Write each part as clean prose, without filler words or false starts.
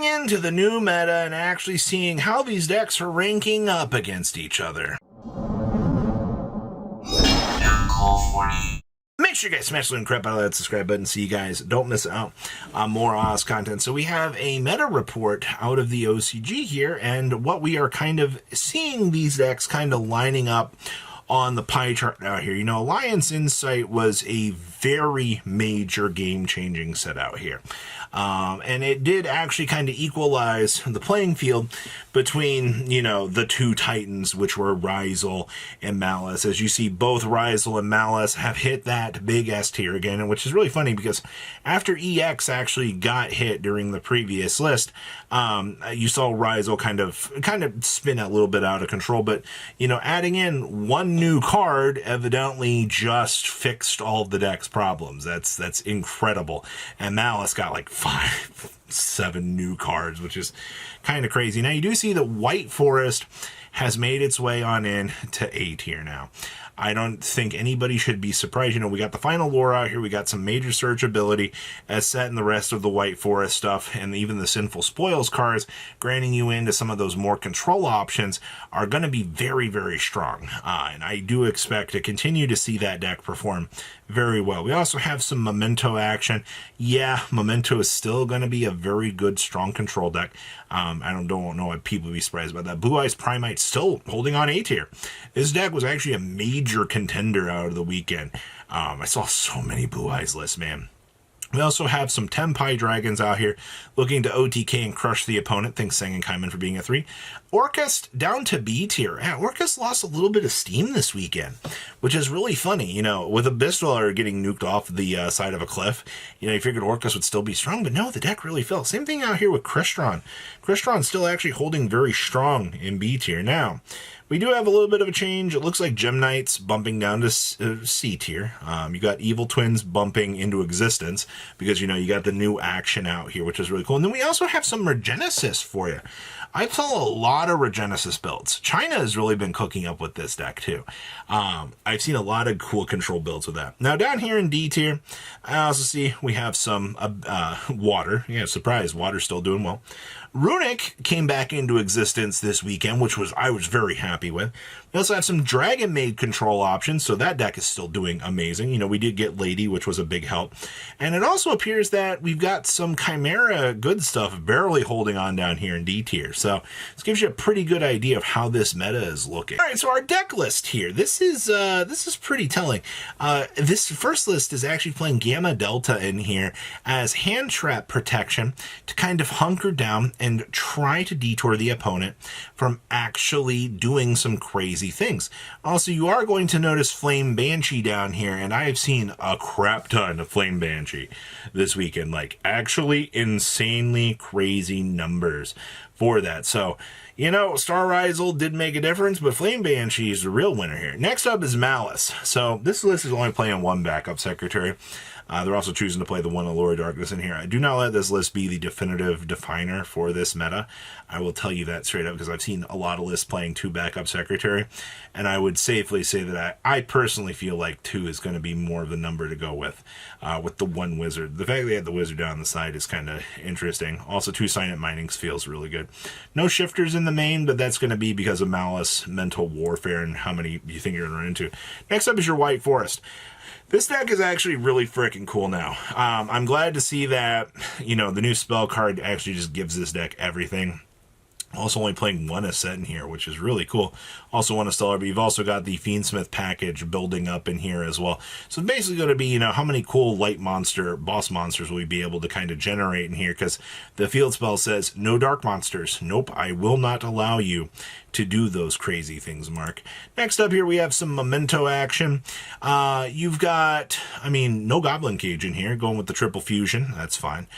diving into the new meta and actually seeing how these decks are ranking up against each other. Make sure you guys smash the little crap out of that subscribe button so you guys don't miss out on more Oz content. So we have a meta report out of the OCG here, and what we are kind of seeing these decks kind of lining up on the pie chart out here. You know, Alliance Insight was a very major game-changing set out here. And it did actually kind of equalize the playing field between, you know, the two titans, which were Ryzel and Malice. As you see, both Ryzel and Malice have hit that big S tier again, and which is really funny because after EX actually got hit during the previous list, you saw Ryzel kind of spin a little bit out of control, but, you know, adding in one new card evidently just fixed all of the deck's problems. That's incredible. And Malice got like 5-7 new cards, which is kind of crazy. Now you do see that White Forest has made its way on in to A tier now. I don't think anybody should be surprised. You know, we got the final lore out here. We got some major search ability as set in the rest of the White Forest stuff, and even the Sinful Spoils cards, granting you into some of those more control options, are going to be very, very strong. And I do expect to continue to see that deck perform very well. We also have some Memento action. Yeah, Memento is still going to be a very good, strong control deck. I don't know why people would be surprised about that. Blue Eyes Primite still holding on A tier. This deck was actually a major contender out of the weekend. I saw so many Blue Eyes lists, man. We also have some Tenpai Dragons out here looking to OTK and crush the opponent. Thanks, Sang and Kaiman, for being a 3. Orcust down to B tier. Yeah, Orcust lost a little bit of steam this weekend, which is really funny. You know, with Abyssal getting nuked off the side of a cliff, you know, you figured Orcust would still be strong, but no, the deck really fell. Same thing out here with Crystron. Crystron's still actually holding very strong in B tier. Now, we do have a little bit of a change. It looks like Gem Knights bumping down to C tier. You got Evil Twins bumping into existence because, you know, you got the new action out here, which is really cool. And then we also have some Regenesis for you. I saw a lot of Regenesis builds. China has really been cooking up with this deck too. I've seen a lot of cool control builds with that. Now down here in D tier, I also see we have some Water. Yeah, surprise, Water's still doing well. Runic came back into existence this weekend, which I was very happy with. We also have some Dragon Maid control options, so that deck is still doing amazing. You know, we did get Lady, which was a big help. And it also appears that we've got some Chimera good stuff barely holding on down here in D tier. So this gives you a pretty good idea of how this meta is looking. All right, so our deck list here. This is pretty telling. This first list is actually playing Gamma Delta in here as hand trap protection to kind of hunker down and try to detour the opponent from actually doing some crazy things. Also, you are going to notice Flame Banshee down here, and I have seen a crap ton of Flame Banshee this weekend, like actually insanely crazy numbers for that. So, you know, Star Ryzel did make a difference, but Flame Banshee is the real winner here. Next up is Malice. So this list is only playing one backup secretary. They're also choosing to play the one Allure Darkness in here. I do not let this list be the definitive definer for this meta. I will tell you that straight up because I've seen a lot of lists playing 2 backup secretary, and I would safely say that I personally feel like 2 is going to be more of the number to go with the 1 wizard. The fact they had the wizard down the side is kind of interesting. Also, 2 Silent Minings feels really good. No shifters in the main, but that's going to be because of Malice, Mental Warfare, and how many you think you're going to run into. Next up is your White Forest. This deck is actually really freaking cool now. I'm glad to see that, you know, the new spell card actually just gives this deck everything. Also only playing 1 Ascent in here, which is really cool. Also 1 Stellar, but you've also got the Fiendsmith package building up in here as well. So it's basically going to be, you know, how many cool light monster, boss monsters will we be able to kind of generate in here? Because the field spell says, no dark monsters. Nope, I will not allow you to do those crazy things, Mark. Next up here, we have some Memento action. You've got, I mean, no Goblin Cage in here, going with the triple fusion. That's fine.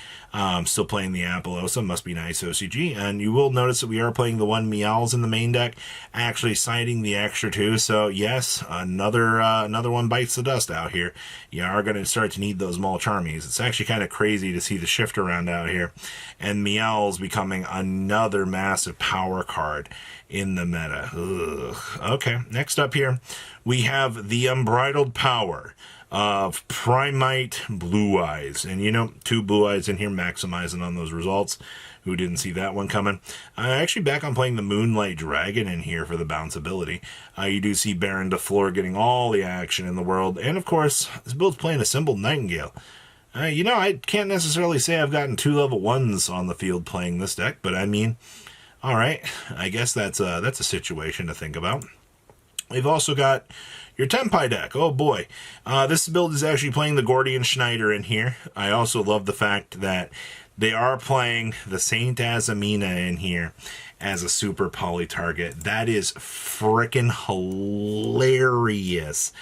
Still playing the Apollosa, must be nice, OCG. And you will notice that we are playing the 1 Meowls in the main deck, actually citing the extra 2. So yes, another one bites the dust out here. You are going to start to need those Mall Charmies. It's actually kind of crazy to see the shift around out here. And Meowls becoming another massive power card in the meta. Ugh. Okay, next up here, we have the Unbridled Power of Primite Blue Eyes. And, you know, 2 Blue Eyes in here maximizing on those results. Who didn't see that one coming? Actually back on playing the Moonlight Dragon in here for the bounceability. You do see Baron de Fleur getting all the action in the world. And of course, this build's playing Assembled Nightingale. You know, I can't necessarily say I've gotten 2 level 1s on the field playing this deck, but I mean, all right, I guess that's a situation to think about. We've also got your Tempai deck. Oh boy. This build is actually playing the Gordian Schneider in here. I also love the fact that they are playing the Saint Azamina in here as a super poly target. That is frickin' hilarious.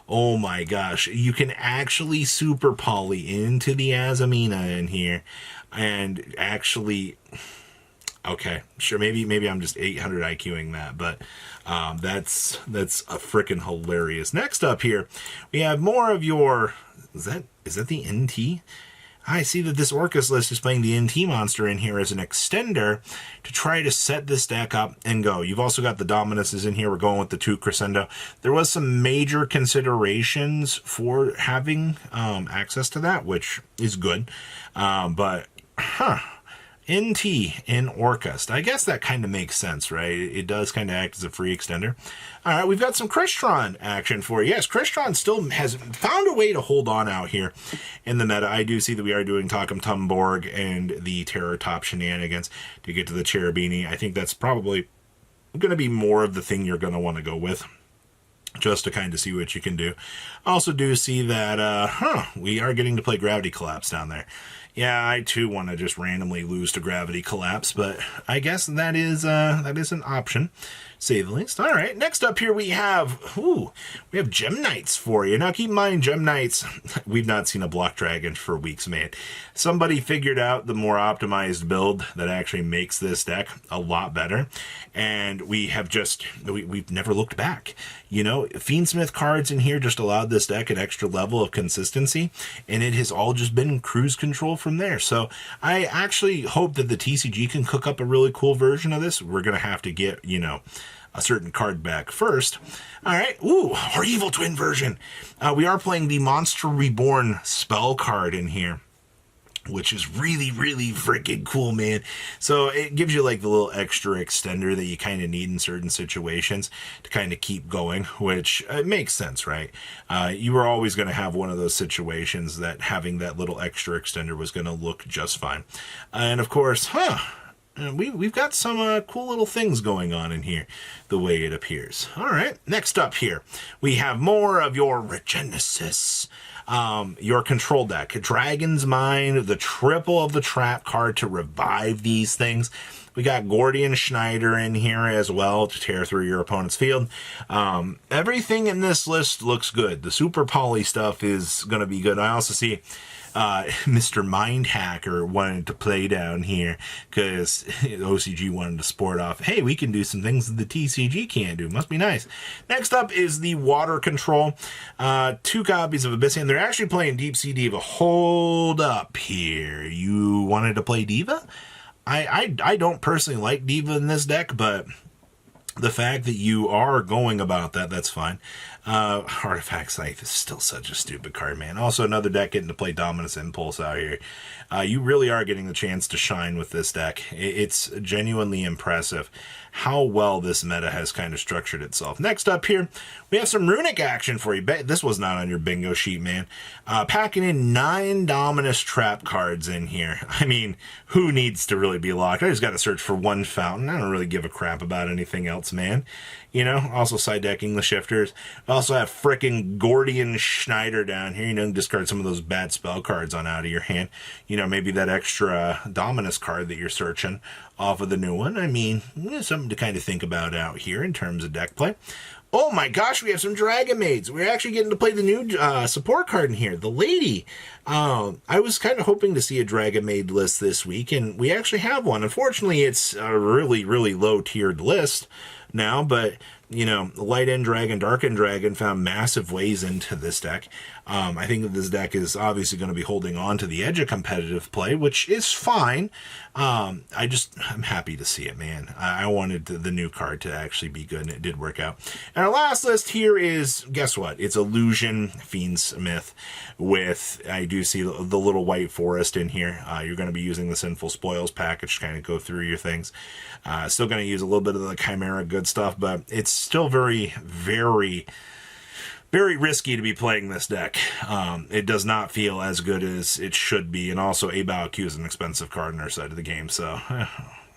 Oh my gosh. You can actually super poly into the Azamina in here and actually... Okay, sure, maybe I'm just 800 IQing that, but that's a frickin' hilarious. Next up here, we have more of your... Is that the NT? I see that this Orcus list is playing the NT monster in here as an extender to try to set this deck up and go. You've also got the Dominuses in here. We're going with the 2 Crescendo. There was some major considerations for having access to that, which is good, but NT in Orcust. I guess that kind of makes sense, right? It does kind of act as a free extender. All right, we've got some Crystron action for you. Yes, Crystron still has found a way to hold on out here in the meta. I do see that we are doing Takum Tumborg and the Terror Top shenanigans to get to the Cherubini. I think that's probably going to be more of the thing you're going to want to go with, just to kind of see what you can do. I also do see that, we are getting to play Gravity Collapse down there. Yeah, I too want to just randomly lose to Gravity Collapse, but I guess that is an option, say the least. All right, next up here we have Gem Knights for you. Now keep in mind, Gem Knights, we've not seen a Block Dragon for weeks, man. Somebody figured out the more optimized build that actually makes this deck a lot better, and we've never looked back. You know, Fiendsmith cards in here just allowed this deck an extra level of consistency, and it has all just been cruise control from there. So I actually hope that the TCG can cook up a really cool version of this. We're going to have to get, you know, a certain card back first. All right. Ooh, our Evil Twin version. We are playing the Monster Reborn spell card in here, which is really, really freaking cool, man. So it gives you like the little extra extender that you kind of need in certain situations to kind of keep going, which makes sense, right? You were always going to have one of those situations that having that little extra extender was going to look just fine. And of course, we've got some cool little things going on in here, the way it appears. All right, next up here, we have more of your Regenesis. Your control deck, Dragon's Mind, the triple of the trap card to revive these things. We got Gordian Schneider in here as well to tear through your opponent's field. Everything in this list looks good. The super poly stuff is going to be good. I also see Mr. Mind Hacker wanted to play down here because OCG wanted to sport off. Hey, we can do some things that the TCG can't do. Must be nice. Next up is the Water Control. 2 copies of Abyssian. They're actually playing Deep Sea Diva. Hold up here. You wanted to play Diva? I don't personally like Diva in this deck, but the fact that you are going about that, that's fine. Artifact Scythe is still such a stupid card, man. Also, another deck getting to play Dominus Impulse out here. You really are getting the chance to shine with this deck. It's genuinely impressive how well this meta has kind of structured itself. Next up here, we have some Runic action for you. This was not on your bingo sheet, man. Packing in 9 Dominus trap cards in here. I mean, who needs to really be locked? I just got to search for 1 fountain. I don't really give a crap about anything else, man. You know, also side decking the shifters. We also have frickin' Gordian Schneider down here. You know, discard some of those bad spell cards on out of your hand. You know, maybe that extra Dominus card that you're searching off of the new one. I mean, something to kind of think about out here in terms of deck play. Oh my gosh, we have some Dragon Maids. We're actually getting to play the new support card in here, the Lady. I was kind of hoping to see a Dragon Maid list this week, and we actually have one. Unfortunately, it's a really, really low-tiered list now, but you know, Light End Dragon, Dark End Dragon found massive ways into this deck. I think that this deck is obviously going to be holding on to the edge of competitive play, which is fine. I'm happy to see it, man. I wanted the new card to actually be good, and it did work out. And our last list here is, guess what? It's Illusion Fiendsmith with, I do see the little white forest in here. You're going to be using the Sinful Spoils package to kind of go through your things. Still going to use a little bit of the Chimera good stuff, but it's still very, very, very risky to be playing this deck. It does not feel as good as it should be, and also Abao is an expensive card on our side of the game, so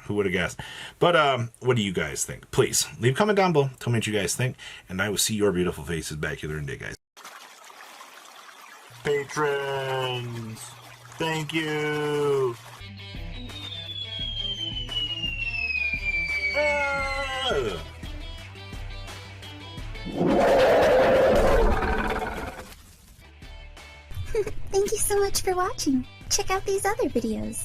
who would have guessed? But what do you guys think? Please leave a comment down below. Tell me what you guys think, and I will see your beautiful faces back here in a day, guys. Patrons, thank you. Thank you so much for watching. Check out these other videos.